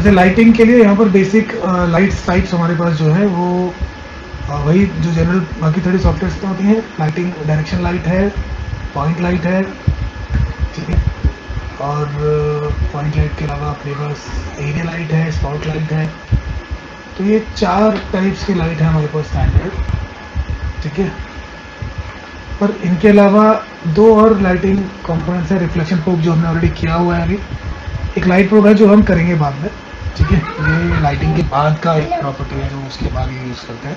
वैसे लाइटिंग के लिए यहाँ पर बेसिक लाइट्स टाइप्स हमारे पास जो है वो वही जो जनरल बाकी थोड़ी सॉफ्टवेयर में होती हैं। लाइटिंग डायरेक्शन लाइट है, पॉइंट लाइट है, ठीक है। और पॉइंट लाइट के अलावा अपने पास एरिया लाइट है, स्पॉट लाइट है। तो ये 4 टाइप्स की लाइट है हमारे पास स्टैंडर्ड, ठीक है। पर इनके अलावा 2 और लाइटिंग कंपोनेंट्स है। रिफ्लेक्शन प्रूफ जो हमने ऑलरेडी किया हुआ है अभी, एक लाइट प्रूफ है जो हम करेंगे बाद में, ठीक है। ये लाइटिंग के बाद का एक प्रॉपर्टी है जो उसके बाद ये यूज़ करते हैं।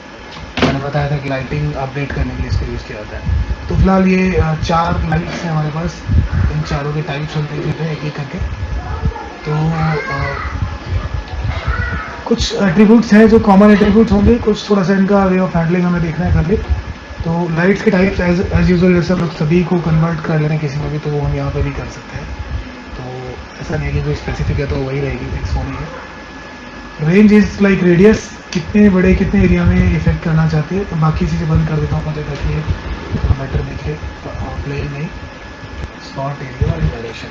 मैंने बताया था कि लाइटिंग अपडेट करने के लिए इसको यूज़ किया जाता है। तो फिलहाल ये 4 लाइट्स हैं हमारे पास। इन चारों के टाइप्स हम देख लेते हैं एक एक करके। तो कुछ एट्रीब्यूट्स हैं जो कॉमन एट्रीब्यूट्स होंगे, कुछ थोड़ा सा इनका वे ऑफ हैंडलिंग हमें देखना है खाली। तो लाइट्स के टाइप्स एज यूजुअल जैसे हम लोग सभी को कन्वर्ट कर ले रहे हैं किसी में भी, तो वो हम यहाँ पे भी कर सकते हैं। तो ऐसा नहीं है कि कोई स्पेसिफिक है तो वही रहेगी, फिक्स होनी है। रेंज इज लाइक रेडियस, कितने बड़े कितने एरिया में इफेक्ट करना चाहते हैं। तो बाकी चीज़ें बंद कर देता हूँ मुझे ताकि ये थोड़ा बेटर दिखे। प्लेन नहीं, स्पॉट एरिया और डायरेक्शन,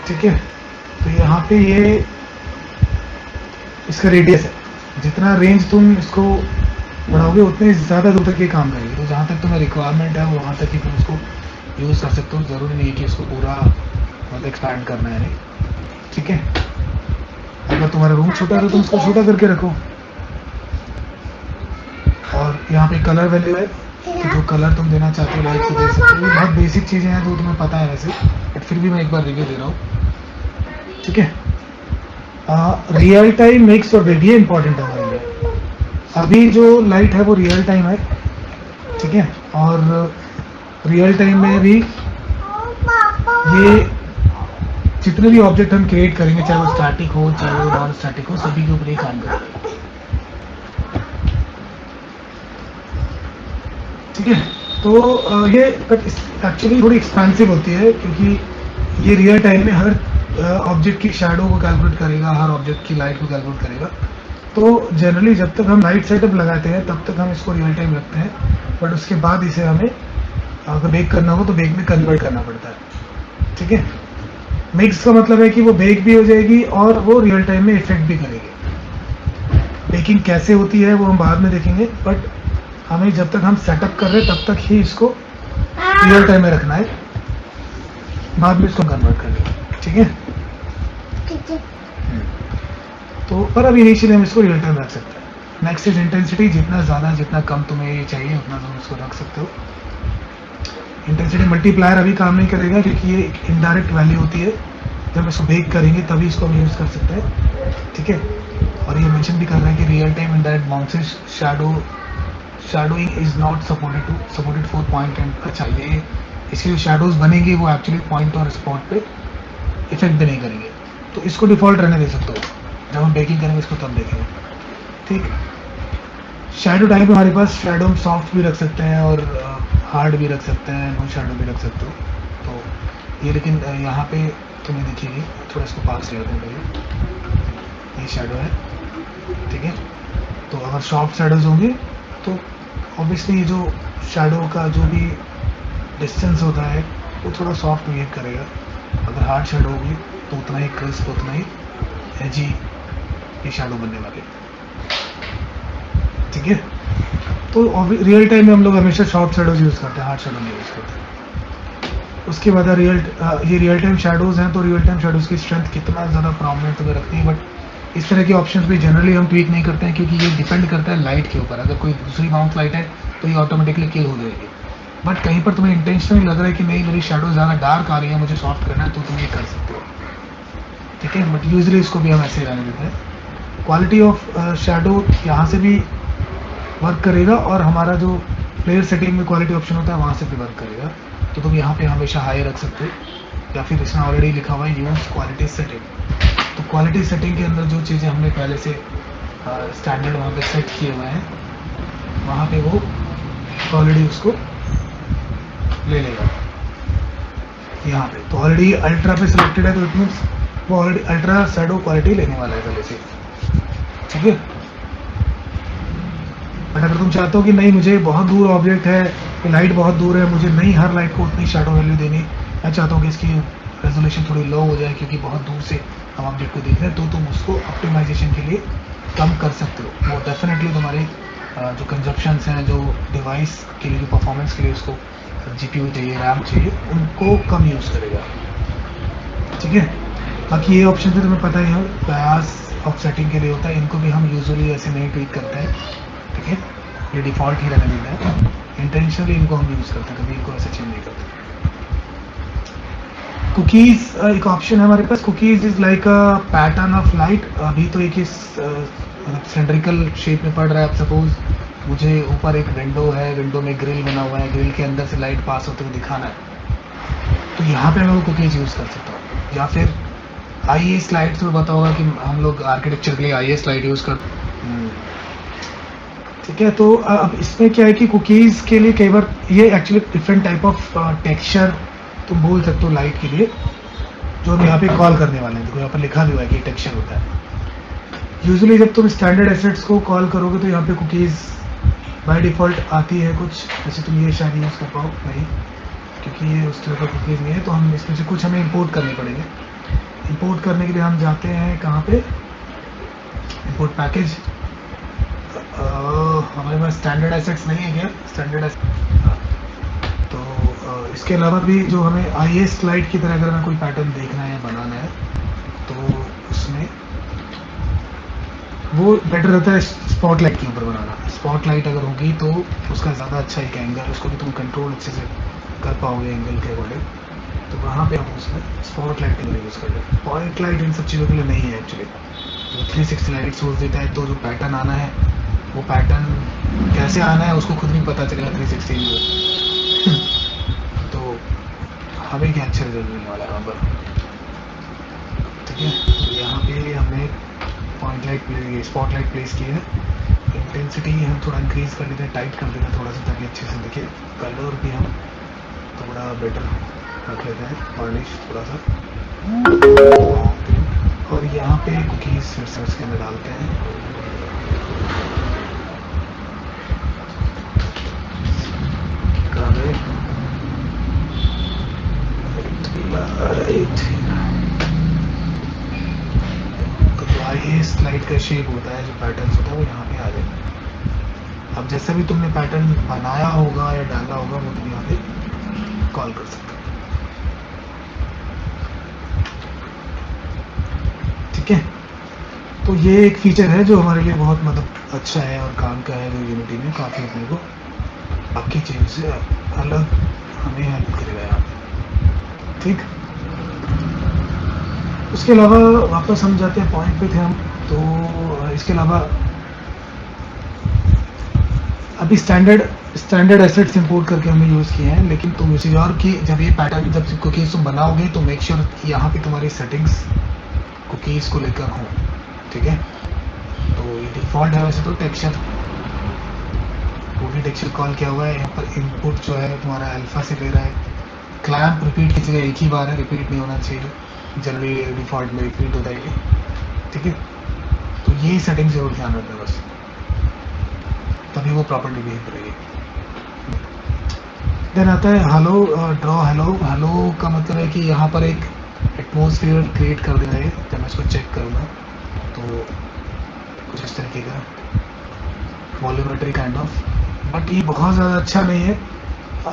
ठीक है। तो यहाँ पे ये इसका रेडियस है। जितना रेंज तुम इसको बढ़ाओगे उतने ज़्यादा दूर तक ये काम करेगी। तो जहाँ तक तुम्हें रिक्वायरमेंट है वहाँ तक ही तुम इसको यूज़ कर सकते हो। ज़रूरी नहीं है कि इसको पूरा मतलब एक्सपैंड करना है, नहीं, ठीक है। अगर तुम्हारा रूम छोटा है तो तुम इसको छोटा करके रखो। और यहाँ पे कलर वैल्यू है, तो जो कलर तुम देना चाहते हो लाइट को दे सकते हो। बहुत बेसिक चीज़ें हैं जो तुम्हें पता है वैसे, बट फिर भी मैं एक बार रिव्यू दे रहा हूँ, ठीक है। रियल टाइम मिक्स और रेट, ये इंपॉर्टेंट है हमारे लिए। अभी जो लाइट है वो रियल टाइम है, ठीक है। और रियल टाइम में भी ये जितने भी ऑब्जेक्ट हम क्रिएट करेंगे, चाहे वो स्टैटिक हो चाहे वो नॉन स्टैटिक हो, सभी के ऊपर ये काम करेगा, ठीक है। तो ये एक्चुअली थोड़ी एक्सपेंसिव होती है क्योंकि ये रियल टाइम में हर ऑब्जेक्ट की शैडो को कैलकुलेट करेगा, हर ऑब्जेक्ट की लाइट को कैलकुलेट करेगा। तो जनरली जब तक हम लाइट सेटअप लगाते हैं तब तक हम इसको रियल टाइम रखते हैं, बट उसके बाद इसे हमें अगर बेक करना हो तो बेक में कन्वर्ट करना पड़ता है, ठीक है। मिक्स का मतलब है कि वो बेक भी हो जाएगी और वो रियल टाइम में इफेक्ट भी करेगी। बेकिंग कैसे होती है वो हम बाद में देखेंगे, बट हमें जब तक हम सेटअप कर रहे हैं तब तक ही इसको रियल टाइम में रखना है, बाद में इसको कन्वर्ट कर लेंगे, ठीक है। तो पर अभी इनिशियली हम इसको रियल टाइम रख सकते हैं। नेक्स्ट इज इंटेंसिटी, जितना ज़्यादा जितना कम तुम्हें ये चाहिए उतना तुम इसको रख सकते हो। इंटेंसिटी मल्टीप्लायर अभी काम नहीं करेगा क्योंकि ये एक इनडायरेक्ट वैल्यू होती है। जब इसको बेक करेंगे तभी इसको हम यूज़ कर सकते हैं, ठीक है। और ये मेंशन भी कर रहा है कि real time indirect bounces shadowing is not supported for point and. अच्छा, ये इसके जो शैडोज बनेंगे वो एक्चुअली पॉइंट और स्पॉट पे इफेक्ट भी नहीं करेंगे, तो इसको डिफॉल्ट रहने दे सकते हो। जब हम बेकिंग करेंगे इसको तब देखेंगे, ठीक। शैडो टाइप हमारे पास शैडो हम सॉफ्ट भी रख सकते हैं और हार्ड भी रख सकते हैं, नो शैडो भी रख सकते हो। तो ये लेकिन यहाँ पे तुम्हें दिखेगी, थोड़ा इसको पास ले आते हैं पहले। ये शैडो है, ठीक है। तो अगर सॉफ्ट शैडोज होंगे तो ऑब्वियसली ये जो शैडो का जो भी डिस्टेंस होता है वो थोड़ा सॉफ्ट बिहेव करेगा। अगर हार्ड शैडो होगी तो उतना ही क्रिस्प, उतना ही एजी ये शैडो बनने वाले, ठीक है। तो रियल टाइम में हम लोग हमेशा सॉफ्ट शैडोज यूज़ करते हैं, हार्ड शैडो नहीं यूज़ करते। उसके बाद ये रियल टाइम शैडोज़ हैं, तो रियल टाइम शैडोज़ की स्ट्रेंथ कितना ज़्यादा प्रॉमिनेंट तुम्हें रखती है, बट इस तरह के ऑप्शंस भी जनरली हम ट्वीक नहीं करते हैं क्योंकि ये डिपेंड करता है लाइट के ऊपर। अगर कोई दूसरी माउंट लाइट है तो ये ऑटोमेटिकली किल हो जाएगी, बट कहीं पर तुम्हें इंटेंशनली लग रहा है कि नहीं मेरी शैडो ज़्यादा डार्क आ रही है, मुझे सॉफ्ट करना है, तो तुम ये कर सकते हो, ठीक है। बट यूजली इसको भी हम ऐसे ही रहने देते हैं। क्वालिटी ऑफ शैडो यहाँ से भी वर्क करेगा और हमारा जो प्लेयर सेटिंग में क्वालिटी ऑप्शन होता है वहाँ से भी वर्क करेगा। तो तुम यहाँ पे हमेशा हाई रख सकते हो, या फिर इसमें ऑलरेडी लिखा हुआ है यूज क्वालिटी सेटिंग। तो क्वालिटी सेटिंग के अंदर जो चीज़ें हमने पहले से स्टैंडर्ड वहाँ पे सेट किए हुए हैं वहाँ पे वो ऑलरेडी उसको ले लेगा यहाँ पे। तो ऑलरेडी अल्ट्रा पे सिलेक्टेड है, तो इट मीन्स वो ऑलरेडी अल्ट्रा शैडो क्वालिटी लेने वाला है पहले से, ठीक है। बट अगर तुम चाहते हो कि नहीं मुझे बहुत दूर ऑब्जेक्ट है, लाइट बहुत दूर है, मुझे नहीं हर लाइट को उतनी शैडो वैल्यू देनी, मैं चाहता हूँ कि इसकी रेजोल्यूशन थोड़ी लो हो जाए क्योंकि बहुत दूर से हम ऑब्जेक्ट को देख रहे हैं, तो तुम उसको ऑप्टिमाइजेशन के लिए कम कर सकते हो। वो डेफिनेटली तुम्हारे जो कंजप्शंस हैं, जो डिवाइस के लिए, जो परफॉर्मेंस के लिए उसको जीपीयू चाहिए, रैम चाहिए, उनको कम यूज़ करेगा। ठीक है, बाकी ये ऑप्शन तो तुम्हें पता ही है, बायस ऑफ सेटिंग के लिए होता है, इनको भी हम यूजुअली ऐसे नहीं ट्वीट करते हैं। ठीक है, ये डिफ़ॉल्ट ही रहने देता है, इंटेंशनली इनको हम यूज़ करते हैं, कभी इनको ऐसे चेंज नहीं करते। कुकीज़ एक ऑप्शन है हमारे पास। Cookies is like a pattern of light. अभी तो एक इस सिलेंड्रिकल शेप में पड़ रहा है। अब सपोज मुझे ऊपर एक विंडो है, विंडो में ग्रिल बना हुआ है, ग्रिल के अंदर से लाइट पास होते हुए दिखाना है, तो यहाँ पे मैं वो कुकीज़ यूज़ कर सकता हूँ। या फिर आईए स्लाइड्स में पता होगा कि हम लोग आर्किटेक्चर के लिए आईए स्लाइड यूज़ करते हैं। ठीक है, तो अब इसमें क्या है कि कुकीज़ के लिए कई बार ये actually different type of texture तुम बोल सकते हो लाइट के लिए, जो हम यहाँ पे कॉल करने वाले हैं। देखो यहाँ पर लिखा भी हुआ है कि टेक्सचर होता है। यूजुअली जब तुम स्टैंडर्ड एसेट्स को कॉल करोगे तो यहाँ पे कुकीज़ बाय डिफ़ॉल्ट आती है कुछ, जैसे तुम ये शायद यूज़ कर पाओ नहीं, क्योंकि ये उस तरह का कुकीज़ नहीं है, तो हम इसमें से कुछ हमें इंपोर्ट करने पड़ेंगे। इंपोर्ट करने के लिए हम जाते हैं कहाँ पे, इंपोर्ट पैकेज। हमारे पास स्टैंडर्ड एसेट्स नहीं है क्या, स्टैंडर्ड तो इसके अलावा भी जो हमें आईए स्लाइड की तरह अगर हमें कोई पैटर्न देखना है या बनाना है, तो उसमें वो बेटर रहता है स्पॉटलाइट के ऊपर बनाना। स्पॉटलाइट अगर होगी तो उसका ज़्यादा अच्छा एक एंगल, उसको भी तुम कंट्रोल अच्छे से कर पाओगे एंगल के अकॉर्डिंग, तो वहाँ पे हम उसमें स्पॉटलाइट के लिए यूज़ कर लें। पॉइंट लाइट इन सब चीज़ों के लिए नहीं है एक्चुअली। तो 360 लाइट सोर्स देता है, तो जो पैटर्न आना है वो पैटर्न कैसे आना है उसको खुद नहीं पता चलेगा 360 में। तो हमें क्या अच्छा रिजल्ट मिलने वाला है वहाँ पर। ठीक है, तो यहाँ पे हमने point light place, spot light place की है। इंटेंसिटी हम थोड़ा इंक्रीज कर देते हैं, टाइट कर देते हैं थोड़ा सा, ताकि अच्छे से दिखे। कलर भी हम थोड़ा बेटर रख लेते हैं, वार्निश थोड़ा सा। और यहाँ पे कुकीज़ फिर से उसके अंदर डालते हैं। ये स्लाइड का शेप होता है, जो पैटर्न होता है वो यहाँ पे आ जाएगा। अब जैसा भी तुमने पैटर्न बनाया होगा या डाला होगा वो तुम यहाँ पे कॉल कर सकते हो। ठीक है, तो ये एक फीचर है जो हमारे लिए बहुत मतलब अच्छा है और काम का है, जो यूनिटी में काफ़ी अपने को बाकी चीज़ से अलग हमें हेल्प करेगा यहाँ पे। ठीक, उसके अलावा वापस हम जाते हैं पॉइंट पे थे हम। तो इसके अलावा अभी स्टैंडर्ड एसेट्स इंपोर्ट करके हमने यूज़ किए हैं, लेकिन तुम इसी और की जब ये पैटर्न, जब कुकीज़ तुम बनाओगे तो मेक श्योर कि यहाँ पे तुम्हारी सेटिंग्स कुकीज़ को लेकर हो। ठीक है, तो ये डिफ़ॉल्ट है वैसे तो टेक्सचर, वो भी टेक्सचर कॉल किया हुआ है। यहाँ पर इनपुट जो है तुम्हारा अल्फा से ले रहा है। क्लैंप रिपीट की जगह एक ही बार है, रिपीट नहीं होना चाहिए, जनरली डिफ़ॉल्ट में रिपीट होता है। ठीक है, तो यही सेटिंग जरूर ध्यान रखना बस, तभी वो प्रॉपर्ली बिहेव करेगी। देन आता है हेलो, ड्रॉ हेलो। हेलो का मतलब है कि यहाँ पर एक एटमॉस्फेयर क्रिएट कर देना है। जब मैं इसको चेक करूँगा तो कुछ इस तरीके का वॉल्यूमेट्री काइंड ऑफ, बट ये बहुत ज़्यादा अच्छा नहीं है,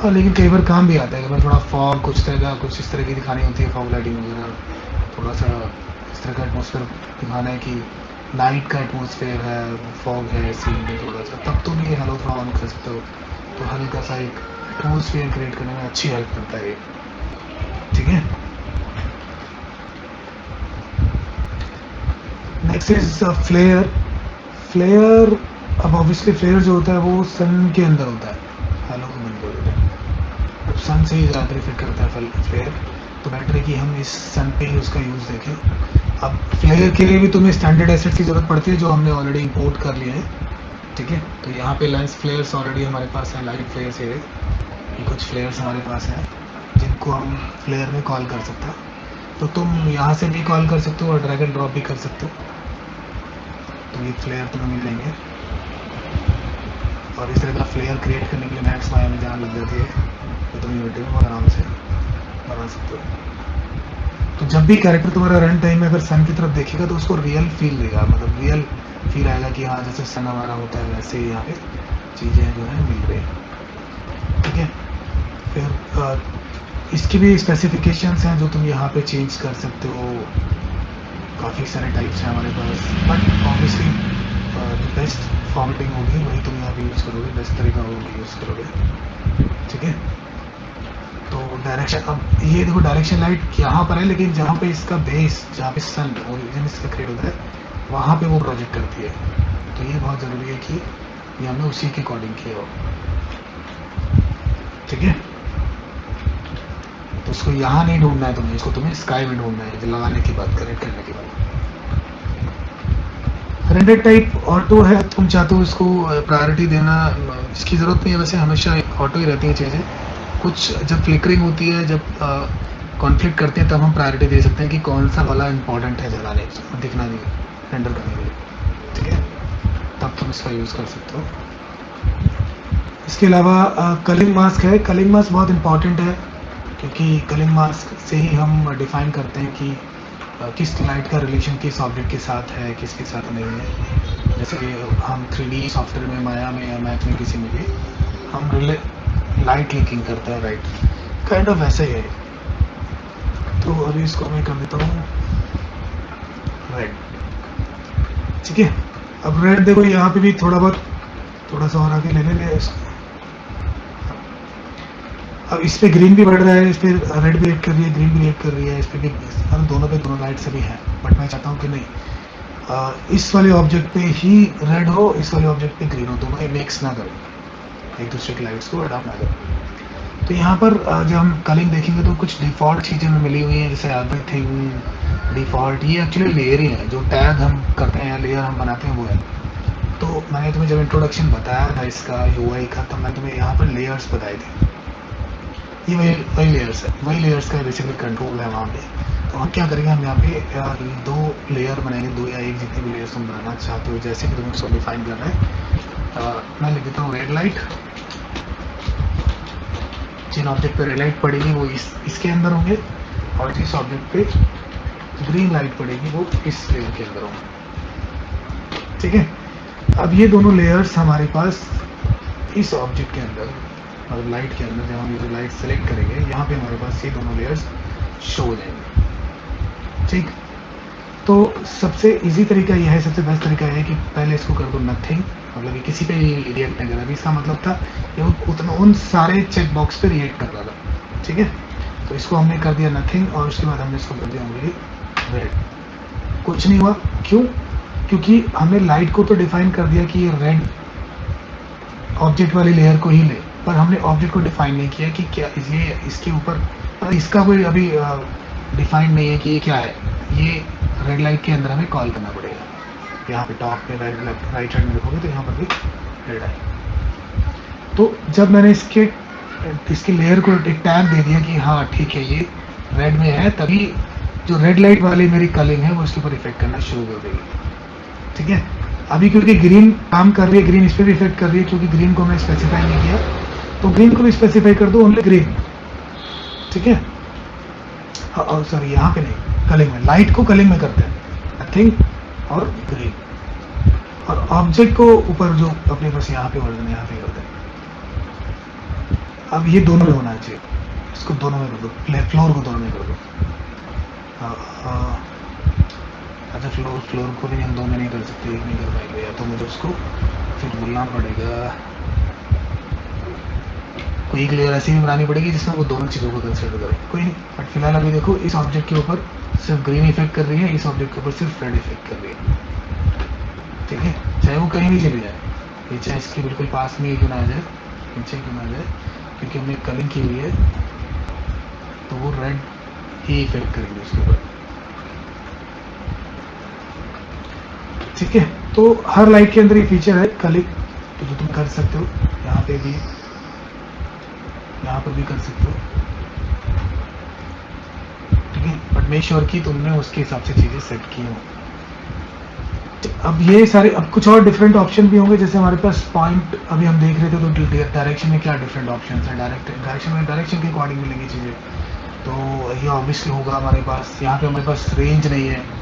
लेकिन कई बार काम भी आता है। अगर थोड़ा फॉग कुछ तरह का, कुछ इस तरह की दिखानी होती है, फॉग लाइटिंग वगैरह, थोड़ा सा इस तरह का एटमॉस्फेयर दिखाना है कि नाइट का एटमॉस्फेयर है, फॉग है सीन में थोड़ा सा, तब तुम ये हेलो थोड़ा ऑन कर सकते हो, तो हल्का सा एक एटमॉस्फेयर क्रिएट करने में अच्छी हेल्प करता है ये। ठीक है, नेक्स्ट इज फ्लेयर। फ्लेयर, अब ऑब्वियसली फ्लेयर जो होता है वो सन के अंदर होता है। हेलो को बंद कर देते हैं, अब सन से ही ज़्यादा इफेक्ट करता है फ्लेयर, तो बेटर है कि हम इस सन पे ही उसका यूज़ देखें। अब फ्लेयर के लिए भी तुम्हें स्टैंडर्ड एसेट की ज़रूरत पड़ती है, जो हमने ऑलरेडी इंपोर्ट कर लिए हैं। ठीक है, तो यहाँ पे लेंस फ्लेयर्स ऑलरेडी हमारे पास हैं, लाइट फ्लेयर्स है, ये कुछ फ्लेयर्स हमारे पास हैं जिनको हम फ्लेयर में कॉल कर सकते हैं। तो तुम यहाँ से भी कॉल कर सकते हो और ड्रैग एंड ड्रॉप भी कर सकते हो, तो ये फ्लेयर तुम्हें मिल जाएंगे। और इस तरह का फ्लेयर क्रिएट करने के लिए मैक्स वाया में जहाँ लग जाती है, तो तुम यूनिटी में बहुत आराम से बना सकते हो। तो जब भी कैरेक्टर तुम्हारा रन टाइम में अगर सन की तरफ देखेगा तो उसको रियल फील देगा, मतलब रियल फील आएगा कि हाँ जैसे सन हमारा होता है वैसे ही यहाँ पे चीज़ें जो है मिल रही हैं। ठीक है, फिर इसकी भी स्पेसिफिकेशंस हैं जो तुम यहाँ पे चेंज कर सकते हो। काफ़ी सारे टाइप्स हैं हमारे पास, बट ऑब्वियसली बेस्ट फॉर्मेटिंग होगी वही तुम यहाँ पे यूज़ करोगे, बेस्ट तरीका होगी यूज़ करोगे। ठीक है, तो डायरेक्शन, अब ये देखो डायरेक्शन लाइट यहाँ पर है, लेकिन जहाँ पे इसका बेस, जहाँ पे सन ओरिजिन इसका क्रिएट होता है वहाँ पे वो प्रोजेक्ट करती है। तो ये बहुत ज़रूरी है कि ये हमने उसी के अकॉर्डिंग किया हो। ठीक है, तो इसको यहाँ नहीं ढूंढना है तुम्हें, इसको तुम्हें स्काई में ढूंढना है लगाने के बाद, कनेक्ट करने के बाद। रेंडर टाइप ऑटो है, तुम चाहते हो इसको प्रायोरिटी देना, इसकी ज़रूरत नहीं है वैसे, हमेशा ऑटो ही रहती है चीज़ें। कुछ जब फ्लिकरिंग होती है, जब कॉन्फ्लिक्ट करते हैं, तब हम प्रायोरिटी दे सकते हैं कि कौन सा वाला इंपॉर्टेंट है जलाने दिखना नहीं रेंडर करने के लिए। ठीक है, तब तुम इसका यूज़ कर सकते हो। इसके अलावा कलिंग मास्क है, कलिंग मास्क बहुत इंपॉर्टेंट है क्योंकि कलिंग मास्क से ही हम डिफाइन करते हैं कि किस लाइट का रिलेशन किस ऑब्जेक्ट के साथ है, किसके साथ नहीं है। जैसे हम 3D सॉफ्टवेयर में, माया में या मैथ में किसी में भी हम लाइट लिंकिंग करते हैं, राइट, काइंड ऑफ वैसे ही है। तो अभी इसको मैं कर देता हूँ रेड। ठीक है, अब रेड देखो यहाँ पे भी थोड़ा सा और आगे ले लेंगे इसको। अब इस पे ग्रीन भी बढ़ रहा है, इस पे रेड भी रिएक्ट कर रही है, ग्रीन भी रिएक्ट कर रही है, इस पे भी, दोनों पे दोनों लाइट से भी है, बट मैं चाहता हूँ कि नहीं इस वाले ऑब्जेक्ट पे ही रेड हो, इस वाले ऑब्जेक्ट पे ग्रीन हो, दोनों मिक्स ना करो, एक दूसरे की लाइट्स को अडॉप्ट ना करो। तो यहाँ पर जब हम कलिंग देखेंगे तो कुछ डिफ़ॉल्ट चीज़ें हमें मिली हुई हैं, जैसे एवरीथिंग डिफ़ॉल्ट, ये एक्चुअली लेयर ही है, जो टैग हम करते हैं या लेयर हम बनाते हैं वो है। तो मैंने तुम्हें जब इंट्रोडक्शन बताया था इसका UI का, तब मैं तुम्हें यहाँ पर लेयर्स बताए थे, ये वही लेयर्स है, वही लेयर्स का बेसिकली कंट्रोल है वहाँ पे। तो हम क्या करेंगे, हम यहाँ पे 2 लेयर बनाएंगे, 2 या 1 जितने भी लेयर्स तुम बनाना चाहते हो, जैसे कि तुम्हें उसको डिफाइन करना है। मैं लिख देता हूँ रेड लाइट, जिन ऑब्जेक्ट पे रेड लाइट पड़ेगी वो इसके अंदर होंगे, और जिस ऑब्जेक्ट पे ग्रीन लाइट पड़ेगी वो इस लेयर के अंदर होंगे। ठीक है, अब ये दोनों लेयर्स हमारे पास इस ऑब्जेक्ट के अंदर, मतलब लाइट के अंदर, जब हम ये जो लाइट सेलेक्ट करेंगे यहाँ पे हमारे पास ये दोनों लेयर्स शो हो जाएंगे। ठीक, तो सबसे इजी तरीका यह है, सबसे बेस्ट तरीका यह है कि पहले इसको कर दो नथिंग, मतलब ये किसी पे रिएक्ट नहीं कर रहा। अभी इसका मतलब था ये उतना उन सारे चेक बॉक्स पे रिएक्ट कर रहा था। ठीक है, तो इसको हमने कर दिया नथिंग, और उसके बाद हमने इसको कर दिया ओनली रेड। कुछ नहीं हुआ, क्यों? क्योंकि हमने लाइट को तो डिफाइन कर दिया कि ये रेड ऑब्जेक्ट वाली लेयर को ही ले, पर हमने ऑब्जेक्ट को डिफाइन नहीं किया कि क्या ये इसके ऊपर, इसका कोई अभी डिफाइन नहीं है कि ये क्या है। ये रेड लाइट के अंदर हमें कॉल करना पड़ेगा। यहाँ पे टॉप पे राइट साइड में देखोगे तो यहाँ पर भी रेड है। तो जब मैंने इसके लेयर को एक टैग दे दिया कि हाँ ठीक है ये रेड में है, तभी जो रेड लाइट वाली मेरी कलिंग है वो इसके ऊपर इफेक्ट करना शुरू कर देगी। ठीक है, अभी क्योंकि ग्रीन काम कर रही है, ग्रीन इस पर भी इफेक्ट कर रही है, क्योंकि ग्रीन को मैं स्पेसिफाई नहीं किया, तो ग्रीन को भी स्पेसिफाई कर दो ओनली ग्रीन। ठीक है, सॉरी यहाँ पे नहीं, कलिंग में, लाइट को कलिंग में करते हैं नथिंग और ग्रीन, और ऑब्जेक्ट को ऊपर जो अपने पास यहाँ पे वर्जन यहाँ पे करते हैं। अब ये दोनों में होना चाहिए, इसको दोनों में कर दो, फ्लोर को दोनों में कर दो। अच्छा, फ्लोर को भी हम 2 में नहीं कर सकते, 1 नहीं कर पाएंगे, या तो मुझे उसको फिर बोलना पड़ेगा, कोई एक लेयर ऐसी भी बनानी पड़ेगी जिसमें वो दोनों चीज़ों को कंसिडर करे। कोई नहीं, बट फिलहाल अभी देखो इस ऑब्जेक्ट के ऊपर सिर्फ ग्रीन इफेक्ट कर रही है, इस ऑब्जेक्ट के ऊपर सिर्फ रेड इफेक्ट कर रही है। ठीक है, चाहे वो कहीं भी चली जाए, ये चाहे इसके बिल्कुल पास में ही क्यों ना आ जाए, नीचे क्यों ना आ जाए, क्योंकि हमने कलिंग की हुई है तो वो रेड ही इफेक्ट करेंगे उसके ऊपर। ठीक है, तो हर लाइट के अंदर ये फीचर है कलिंग, तो जो तुम कर सकते हो, यहाँ पे भी, यहाँ पर भी कर सकते हो। ठीक है, बट मेक श्योर कि तुमने उसके हिसाब से चीज़ें सेट की हो। अब ये सारे, अब कुछ और डिफरेंट ऑप्शन भी होंगे, जैसे हमारे पास पॉइंट अभी हम देख रहे थे, तो डायरेक्शन में क्या डिफरेंट ऑप्शन है, डायरेक्शन में डायरेक्शन के अकॉर्डिंग मिलेंगी चीज़ें। तो ये ऑब्वियसली होगा हमारे पास। यहाँ पे हमारे पास रेंज नहीं है।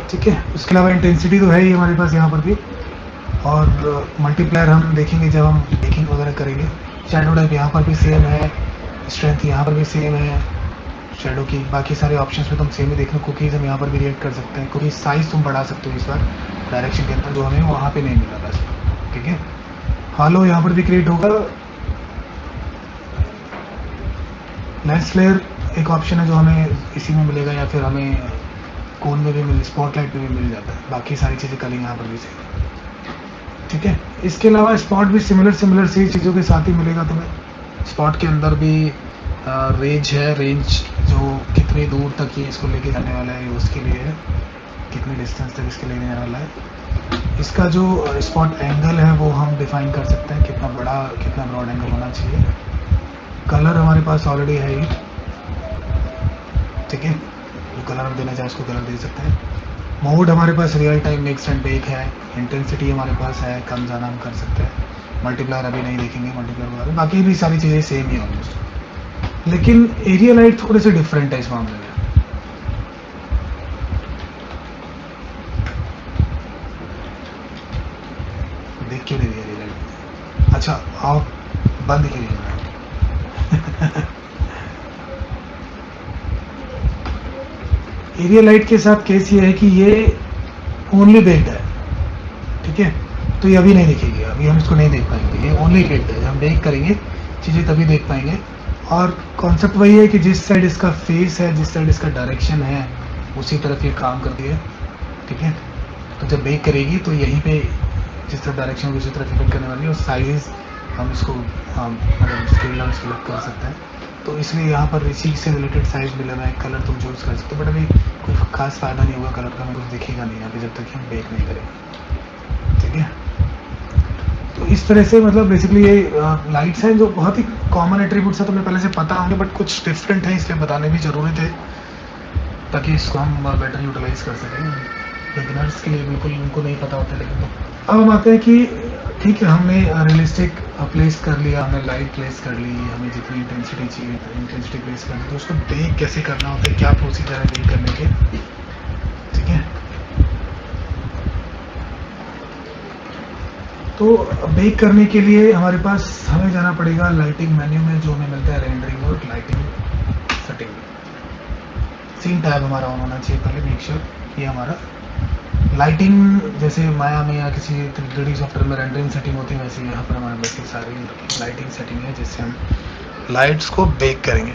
ठीक है, उसके अलावा इंटेंसिटी तो है ही हमारे पास यहाँ पर भी, और मल्टीप्लायर हम देखेंगे जब हम बेकिंग वगैरह करेंगे। शैडो टाइप यहाँ पर भी सेम है, स्ट्रेंथ यहाँ पर भी सेम है शैडो की। बाकी सारे ऑप्शंस में तुम सेम ही देखना। कुकीज़ हम यहाँ पर भी रिएक्ट कर सकते हैं, कुकीज साइज तुम बढ़ा सकते हो इस बार डायरेक्शन के अंदर, जो हमें वहाँ पे नहीं मिला बस। ठीक है, हालो यहाँ पर भी क्रिएट होगा। लेंस फ्लेयर एक ऑप्शन है जो हमें इसी में मिलेगा, या फिर हमें कोन में भी मिल, स्पॉटलाइट में भी मिल जाता है। बाकी सारी चीज़ें कल यहाँ पर भी सही। ठीक है, इसके अलावा स्पॉट भी सिमिलर सी चीज़ों के साथ ही मिलेगा तुम्हें। स्पॉट के अंदर भी रेंज है, रेंज जो कितनी दूर तक ये इसको लेके जाने वाला है उसके लिए है, कितनी डिस्टेंस तक इसके लेके जाने वाला है। इसका जो स्पॉट एंगल है वो हम डिफाइन कर सकते हैं, कितना बड़ा कितना ब्रॉड एंगल होना चाहिए। कलर हमारे पास ऑलरेडी है ही। ठीक है, जो कलर हम देना चाहें उसको कलर दे सकते हैं। मोड हमारे पास real time mix and bake है। इंटेंसिटी हमारे पास है, कम ज़्यादा हम कर सकते हैं। मल्टीप्लायर अभी नहीं देखेंगे, मल्टीप्लायर के बारे में। बाकी भी सारी चीज़ें सेम ही ऑलमोस्ट, लेकिन एरिया लाइट थोड़े से डिफरेंट है इस मामले में। देख क्यों नहीं रही एरिया लाइट? अच्छा, आप बंद क्यों नहीं? एरिया लाइट के साथ केस ये है कि ये ओनली बेक्ड है। ठीक है, तो ये अभी नहीं दिखेगी, अभी हम इसको नहीं देख पाएंगे। ये ओनली बेक्ड है, जब हम बेक करेंगे चीज़ें तभी देख पाएंगे। और कॉन्सेप्ट वही है कि जिस साइड इसका फेस है, जिस साइड इसका डायरेक्शन है, उसी तरफ ये काम करती है। ठीक है, तो जब बेक करेगी तो यहीं पे जिस तरफ डायरेक्शन है उसी तरफ इफेक्ट करने वाली है। और साइज हम इसको मतलब स्केल डाउन सेलेक्ट कर सकते हैं, तो इसलिए यहाँ पर इसी से रिलेटेड साइज मिला हुआ है। कलर तुम चूज़ कर सकते हो, बट अभी कोई खास फ़ायदा नहीं होगा कलर का, हमें कुछ दिखेगा नहीं अभी जब तक हम बेक नहीं करेंगे। ठीक है, तो इस तरह से मतलब बेसिकली ये लाइट्स हैं जो बहुत ही कॉमन एट्रीब्यूट्स है, तुम्हें पहले से पता होंगे, बट कुछ डिफरेंट है इसलिए बताने भी ज़रूरत है, ताकि इसको हम बेटर यूटिलाइज कर सकें। बिगिनर्स के लिए बिल्कुल उनको नहीं पता होता। लेकिन तो अब हम आते हैं कि ठीक है, हमने रियलिस्टिक प्लेस कर लिया, हमने लाइट प्लेस कर ली, हमें जितनी इंटेंसिटी चाहिए इंटेंसिटी प्लेस कर ली, तो उसको बेक कैसे करना होता है, क्या प्रोसीजर है बेक करने के। ठीक है, तो बेक करने के लिए हमारे पास हमें जाना पड़ेगा लाइटिंग मेन्यू में, जो हमें मिलता है रेंडरिंग और लाइटिंग सेटिंग में। सीन टैब हमारा ऑन होना चाहिए पहले, मेक श्योर ये हमारा लाइटिंग, जैसे माया में या किसी 3D सॉफ्टवेयर में रेंडरिंग सेटिंग होती है, वैसे यहाँ पर हमारे पास ये सारी लाइटिंग सेटिंग है जिससे हम लाइट्स को बेक करेंगे।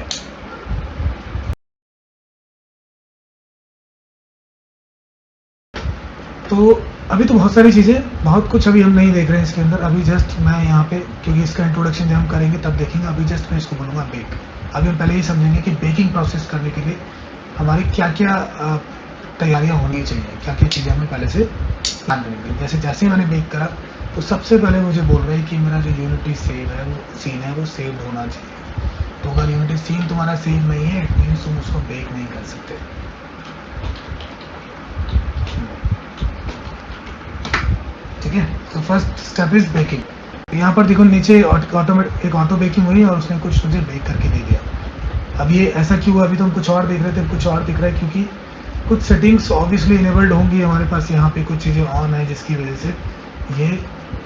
तो अभी तो बहुत सारी चीज़ें, बहुत कुछ अभी हम नहीं देख रहे हैं इसके अंदर। अभी जस्ट मैं यहाँ पे, क्योंकि इसका इंट्रोडक्शन जब हम करेंगे तब देखेंगे, अभी जस्ट मैं इसको बोलूँगा बेक। अभी हम पहले ये समझेंगे कि बेकिंग प्रोसेस करने के लिए हमारी क्या क्या तैयारियाँ होनी चाहिए, क्या क्या चीज़ें हमें पहले से प्लान करनी चाहिए। जैसे जैसे मैंने बेक करा तो सबसे पहले मुझे बोल रहे हैं कि मेरा जो यूनिटी सेव है, वो सीन है, वो सेव होना चाहिए। तो अगर यूनिटी सीन तुम्हारा सेव नहीं है, इट मीन्स तुम उसको बेक नहीं कर सकते। ठीक है, तो फर्स्ट स्टेप इज बेकिंग। यहाँ पर देखो नीचे एक ऑटो बेकिंग हुई और उसने कुछ मुझे बेक करके दे दिया। अब ये ऐसा क्यों हुआ? अभी तो हम कुछ और देख रहे थे, कुछ और दिख रहा है, क्योंकि कुछ सेटिंग्स ऑब्वियसली इनेबल्ड होंगी हमारे पास। यहाँ पे कुछ चीज़ें ऑन है जिसकी वजह से ये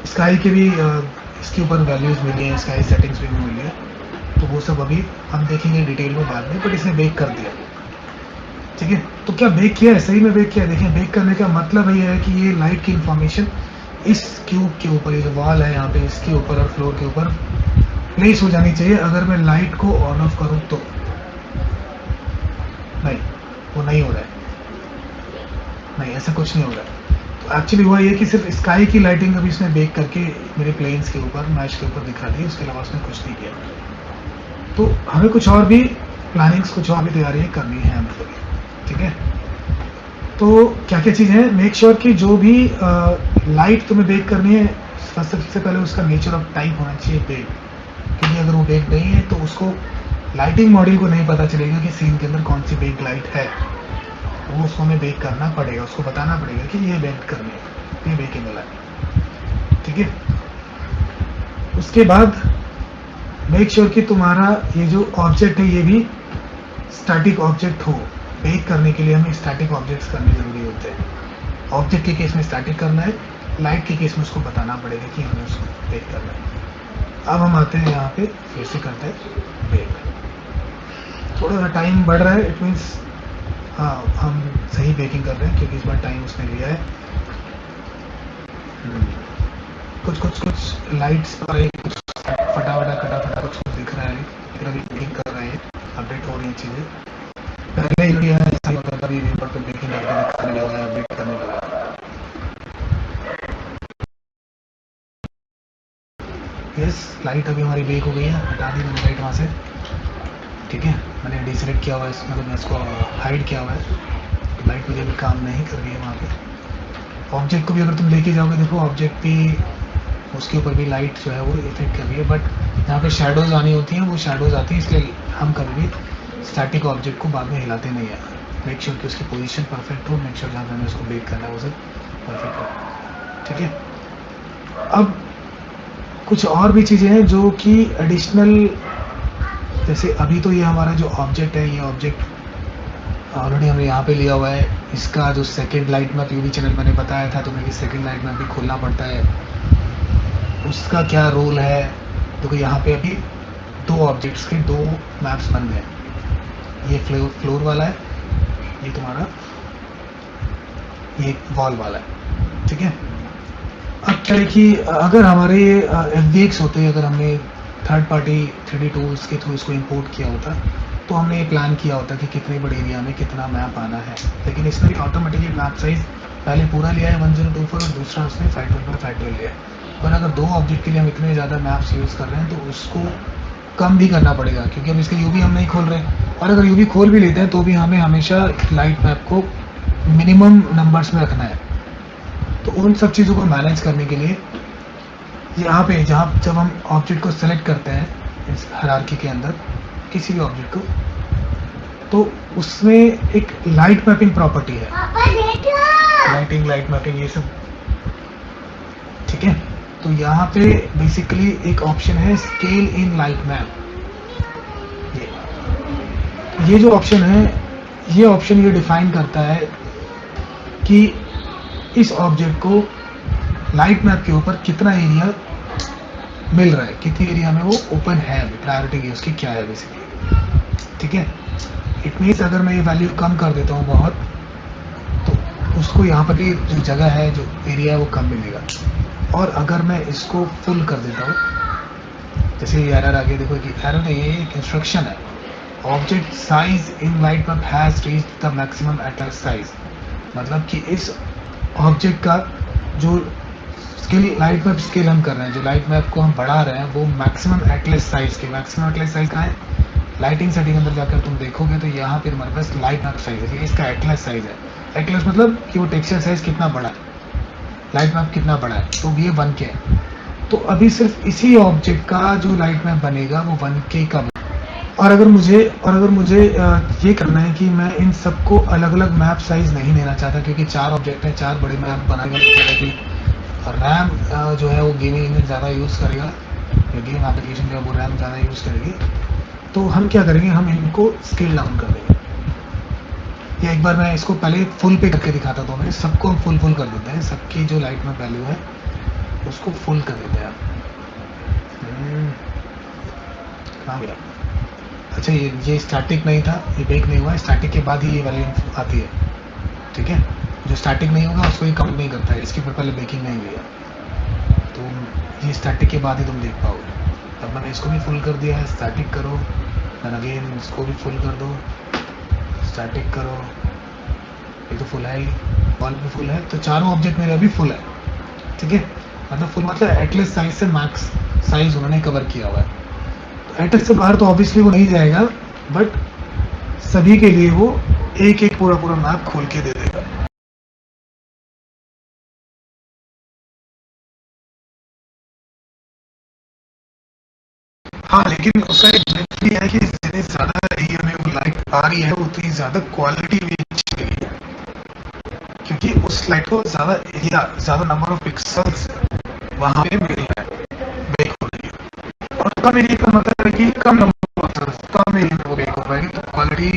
स्काई के भी इसके ऊपर वैल्यूज़ मिली हैं, स्काई सेटिंग्स भी मिली है। तो वो सब अभी हम देखेंगे डिटेल में बाद में, बट इसने बेक कर दिया। ठीक है, तो क्या बेक किया है? सही में बेक किया है। देखिए, बेक करने का मतलब ये है कि ये लाइट की इंफॉर्मेशन इस क्यूब के ऊपर, ये जो वॉल है यहाँ पे, इसके ऊपर और फ्लोर के ऊपर प्लेस हो जानी चाहिए। अगर मैं लाइट को ऑन ऑफ करूँ तो नहीं, वो नहीं हो रहा है, नहीं ऐसा कुछ नहीं हो रहा है। तो एक्चुअली हुआ ये कि सिर्फ स्काई की लाइटिंग अभी इसने बेक करके मेरे प्लेन्स के ऊपर, मैच के ऊपर दिखा दी, उसके अलावा उसने कुछ नहीं किया। तो हमें कुछ और भी प्लानिंग्स, कुछ और भी तैयारियाँ करनी है मतलब, ठीक है। तो क्या क्या चीज़ है, मेक श्योर कि जो भी लाइट तुम्हें बेक करनी है, सबसे पहले उसका नेचर ऑफ टाइप होना चाहिए बेक, क्योंकि अगर वो बेक नहीं है तो उसको लाइटिंग मॉड्यूल को नहीं पता चलेगा कि सीन के अंदर कौन सी बेक लाइट है। वो उसको हमें बेक करना पड़ेगा, उसको बताना पड़ेगा कि ये बेक करनी है, ये बेकिंग वाला है, ठीक है। उसके बाद मेक श्योर कि तुम्हारा ये जो ऑब्जेक्ट है ये भी स्टैटिक ऑब्जेक्ट हो। बेक करने के लिए हमें स्टैटिक ऑब्जेक्ट्स करने जरूरी होते हैं। ऑब्जेक्ट के केस में स्टैटिक करना है, लाइट के केस में उसको बताना पड़ेगा कि हमें उसको बेक करना है। अब हम आते हैं यहाँ पे, फिर से करते हैं बेक। थोड़ा सा टाइम बढ़ रहा है, इट मीन्स हाँ हम सही बेकिंग कर रहे हैं, क्योंकि इस बार टाइम उसने लिया है। कुछ कुछ कुछ लाइट्स पर कुछ फटाफटा कटाफटा कुछ दिख रहा है, लेकिन अभी बेकिंग कर रहे हैं, अपडेट हो रही है चीज़ें। पहले ही ऐसा ही होता था, अभी व्यूपर पे बेकिंग करके दिखाने लगा है, अपडेट करने लगा। यस, लाइट अभी हमारी बेक हो गई है, हटा दी मैंने लाइट वहाँ से, ठीक है। मैंने डिसलेक्ट किया हुआ है, मतलब मैं इसको हाइड किया हुआ है, तो लाइट मुझे भी काम नहीं कर रही है वहाँ पे। ऑब्जेक्ट को भी अगर तुम लेके जाओगे, देखो ऑब्जेक्ट भी, उसके ऊपर भी लाइट जो है वो इफेक्ट कर रही है, बट जहाँ पे शेडोज़ आनी होती हैं वो शेडोज़ आती हैं, इसलिए हम कभी भी स्टैटिक ऑब्जेक्ट को बाद में हिलाते नहीं है। मेक श्योर कि उसकी पोजीशन परफेक्ट हो, मेक श्योर जहाँ पे हमें उसको बेक करना है वो सब परफेक्ट हो, ठीक है। अब कुछ और भी चीज़ें हैं जो कि एडिशनल, जैसे अभी तो ये हमारा जो ऑब्जेक्ट है, ये ऑब्जेक्ट ऑलरेडी हमने यहाँ पे लिया हुआ है। इसका जो second light map UV channel मैंने बताया था तुम्हें कि सेकंड लाइट मैप भी खोलना पड़ता है, उसका क्या रोल है। देखो यहाँ पे अभी दो ऑब्जेक्ट्स के दो मैप्स बन गए, ये फ्लोर वाला है, ये तुम्हारा ये वॉल वाला है, ठीक है। अब क्या है कि अगर हमारे FBX होते, अगर हमने थर्ड पार्टी 3D टूल्स के थ्रू इसको इंपोर्ट किया होता, तो हमने ये प्लान किया होता कि कितने बड़े एरिया में कितना मैप आना है। लेकिन इसने ऑटोमेटिकली मैप साइज पहले पूरा लिया है 1024 और दूसरा उसने 512 लिया है। पर अगर दो ऑब्जेक्ट के लिए हम इतने ज़्यादा मैप्स यूज़ कर रहे हैं तो उसको कम भी करना पड़ेगा, क्योंकि अब इसका यूवी हम नहीं खोल रहे हैं। और अगर यूवी खोल भी लेते हैं तो भी हमें हमेशा लाइट मैप को मिनिमम नंबर्स में रखना है। तो उन सब चीज़ों को मैनेज करने के लिए यहाँ पे जब हम ऑब्जेक्ट को सेलेक्ट करते हैं इस हायरार्की के अंदर किसी भी ऑब्जेक्ट को, तो उसमें एक लाइट मैपिंग प्रॉपर्टी है, लाइटिंग, लाइट मैपिंग, ये सब, ठीक है। तो यहाँ पे बेसिकली एक ऑप्शन है स्केल इन लाइट मैप। ये जो ऑप्शन है, ये ऑप्शन ये डिफाइन करता है कि इस ऑब्जेक्ट को लाइट मैप के ऊपर कितना एरिया मिल रहा है, कितनी एरिया में वो ओपन है, प्रायोरिटी उसकी क्या है बेसिकली, ठीक है। इट मीन्स अगर मैं ये वैल्यू कम कर देता हूँ बहुत, तो उसको यहाँ पर की जो जगह है, जो एरिया है वो कम मिलेगा। और अगर मैं इसको फुल कर देता हूँ, जैसे ये एरर आ गया, देखो कि एरर नहीं, ये एक इंस्ट्रक्शन है, object size in light map has reached the maximum Atlas size. मतलब कि इस ऑब्जेक्ट का जो स्केल, लाइट मैप स्केल हम कर रहे हैं, जो लाइट मैप को हम बढ़ा रहे हैं, वो मैक्सिमम एटलस साइज के, मैक्सिमम एटलस साइज कहाँ है, लाइटिंग सेटिंग अंदर जाकर तुम देखोगे तो यहाँ पर हमारे पास लाइट मैप साइज है, इसका एटलस साइज है। एटलस मतलब कि वो टेक्सचर साइज कितना बड़ा है, लाइट मैप कितना बड़ा है, तो ये 1K है। तो अभी सिर्फ इसी ऑब्जेक्ट का जो लाइट मैप बनेगा वो 1K का। और अगर मुझे ये करना है कि मैं इन सबको अलग अलग मैप साइज नहीं देना चाहता, क्योंकि 4 ऑब्जेक्ट है, 4 बड़े मैप बनाएगा, कि रैम जो है वो गेमिंग इंजन ज़्यादा यूज़ करेगा, गेम एप्लीकेशन जो है वो रैम ज़्यादा यूज़ करेगी। तो हम क्या करेंगे, हम इनको स्केल डाउन कर देंगे। या एक बार मैं इसको पहले फुल पे करके दिखाता था, मैं सबको हम फुल कर देते हैं, सबकी जो लाइट मैप वैल्यू है उसको फुल कर देते हैं। कहाँ गया? अच्छा, ये स्टैटिक नहीं था, ये बेक नहीं हुआ, स्टैटिक के बाद ही ये वैल्यू आती है, ठीक है। जो स्टैटिक नहीं होगा उसको ये काउंट नहीं करता है, इसके ऊपर पहले बेकिंग नहीं हुई है। ये स्टैटिक के बाद ही तुम देख पाओगे। अब मैंने इसको भी फुल कर दिया है, स्टैटिक करो, देन अगेन इसको भी फुल कर दो, स्टैटिक करो, ये तो फुल है ही, वॉल भी फुल है, तो चारों ऑब्जेक्ट मेरे अभी फुल है। ठीक है, मतलब फुल मतलब एटलीस्ट साइज से मैक्स साइज उन्होंने कवर किया हुआ है। तो एटलीस्ट से बाहर तो ऑब्वियसली वो नहीं जाएगा, बट सभी के लिए वो एक एक पूरा पूरा मैप खोल के दे देगा। हाँ, लेकिन उसका एक बेनिफिट ये है कि जितनी ज़्यादा एरिया में वो लाइट आ रही है उतनी ज़्यादा क्वालिटी भी अच्छी है, क्योंकि उस लाइट को ज़्यादा एरिया, ज़्यादा नंबर ऑफ पिक्सल्स वहाँ पे मिल रहा है, बेक हो रही है। और कम एरिया का मतलब है कि कम नंबर ऑफ पिक्सल्स, कम एरिया में वो बेक हो पाएगी, तो क्वालिटी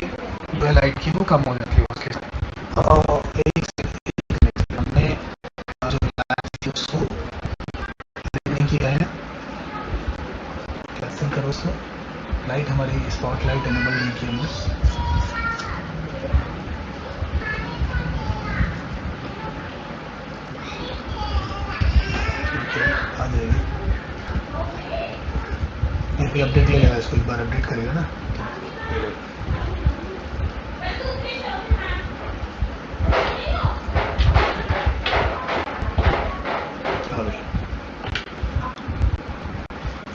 लाइट की वो कम हो जाती है उसके साथ। और एक सेकंड, हमने जो लाइट थी उसको नहीं किया है, कैंसिल करो उसको, लाइट हमारी स्पॉट लाइट एनेबल नहीं की हमने। ठीक है, आ जाएगी, ये भी अपडेट ले लेगा, इसको एक बार अपडेट करेगा ना, तो ले लेगा।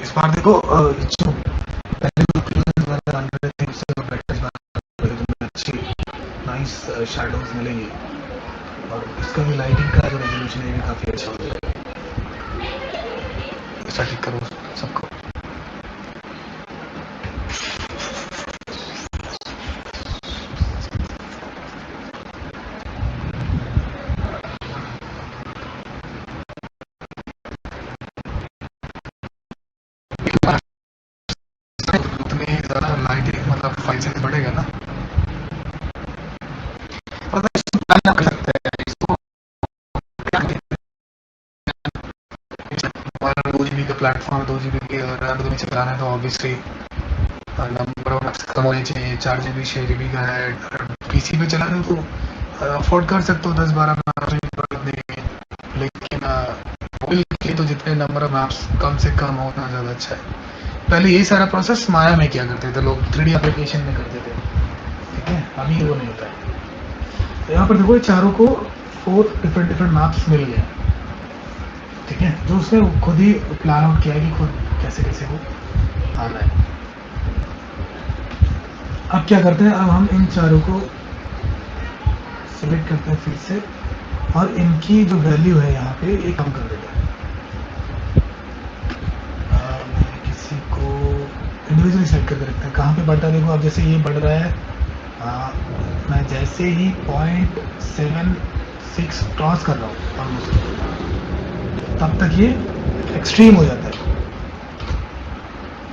इस बार देखो जो पहले जो क्लोजेस वाला रन रहे थे उससे तो बेटर इस बार तुम्हें अच्छी नाइस शैडोज मिलेंगी, और इसका भी लाइटिंग का जो रेजोल्यूशन है भी काफ़ी अच्छा हो जाएगा। ऐसा ठीक करो सबको। उतनी ज़्यादा लाइटिंग मतलब 5 सेंस बढ़ेगा ना, मतलब इसको प्लान कर सकते हैं, इसको और 2 GB का प्लेटफॉर्म, 2 GB की रैम तुम्हें चलाना है तो ऑब्वियसली नंबर ऑफ एप्स कम होने चाहिए। 4 GB 6 GB का है, पीसी पे चला रहे हो तो अफोर्ड कर सकते हो 10-12 नहीं, लेकिन मोबाइल के लिए तो जितने नंबर ऑफ ऐप्स कम से कम हो उतना ज़्यादा अच्छा है। पहले यही सारा प्रोसेस माया में किया करते थे लोग, 3D एप्लीकेशन में करते थे, ठीक है, अभी वो नहीं होता है। तो यहाँ पर देखो चारों को 4 डिफरेंट मैप्स मिल गए, ठीक है, जो उसने खुद ही प्लान आउट किया है कि खुद कैसे कैसे वो आना है। अब क्या करते हैं, अब हम इन चारों को सिलेक्ट करते हैं फिर से, और इनकी जो वैल्यू है यहाँ पे ये कम कर देते हैं। मैं किसी को इंडिविजुअली सेट करके रखते हैं, कहाँ पे बढ़ता है देखो, अब जैसे ये बढ़ रहा है, मैं जैसे ही 0.76 क्रॉस कर रहा हूँ ऑलमोस्ट, तब तक ये एक्सट्रीम हो जाता है।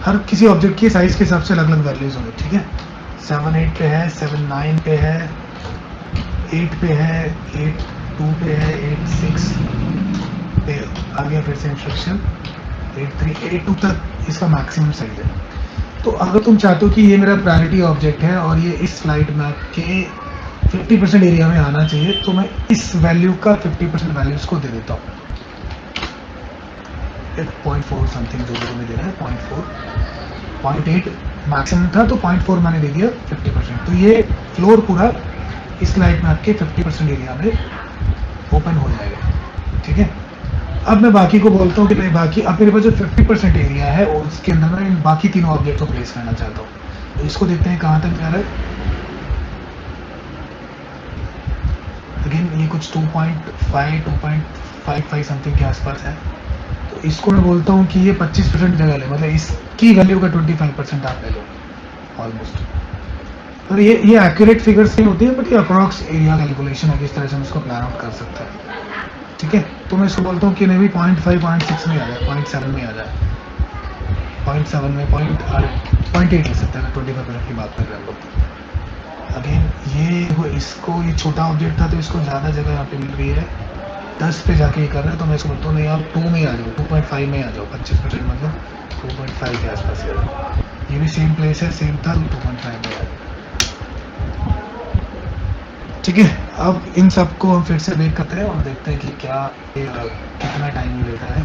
हर किसी ऑब्जेक्ट की साइज के हिसाब से अलग अलग वैल्यूज होंगे, ठीक है, 7.8 पे है, 7.9 पे है, 8 पे है, 8.2 पे है, 8.6 पे आ गया, फिर से इंस्ट्रक्शन 8.3 8.2 तक इसका मैक्सिमम साइज है। तो अगर तुम चाहते हो कि ये मेरा प्रायोरिटी ऑब्जेक्ट है और ये इस फ्लाइट मैप के 50% एरिया में आना चाहिए, तो मैं इस वैल्यू का 50% वैल्यू इसको दे देता हूँ, 0.4 समथिंग जो भी तुम्हें दे रहा है, 0.4, 0.8 मैक्सिमम था तो 0.4 मैंने दे दिया 50%। तो ये फ्लोर पूरा इस लाइट मैप के 50% एरिया में ओपन हो जाएगा, ठीक है। अब मैं बाकी को बोलता हूँ कि नहीं, बाकी अब मेरे पास जो 50% एरिया है उसके अंदर मैं इन बाकी तीनों ऑब्जेक्ट को प्लेस करना चाहता हूँ। तो इसको देखते हैं कहाँ तक जा रहा है। अगेन ये कुछ 2.55 समथिंग के आसपास है, तो इसको मैं बोलता हूँ कि ये 25% जगह ले, मतलब इसकी वैल्यू का 25% आप ले लो ऑलमोस्ट। और ये एक्यूरेट फिगर्स नहीं होती है, बट ये अप्रॉक्स एरिया कैलकुलेशन है, किस तरह से हम इसको प्लान आउट कर सकते हैं, ठीक है। तो मैं इसको बोलता हूँ कि नहीं भी 0.5 0.6 में आ जाए, 0.7 में आ जाए, 0.7 में 0.8 ले सकते हैं, 25% की बात कर रहे हैं लोग। अगेन ये वो इसको, ये छोटा ऑब्जेक्ट था तो इसको ज़्यादा जगह यहाँ पे मिल रही है, 10 पे जाके ये कर रहे हैं, तो मैं इसको बोलता हूँ नहीं आप 2 में आ जाओ, 2.5 में आ जाओ, 25% मतलब 2.5 के आसपास आ जाओ। ये भी सेम प्लेस है, सेम था, 2.5 में आ जाओ, ठीक है। अब इन सबको हम फिर से बेक करते हैं और देखते हैं कि क्या कितना टाइम लेता है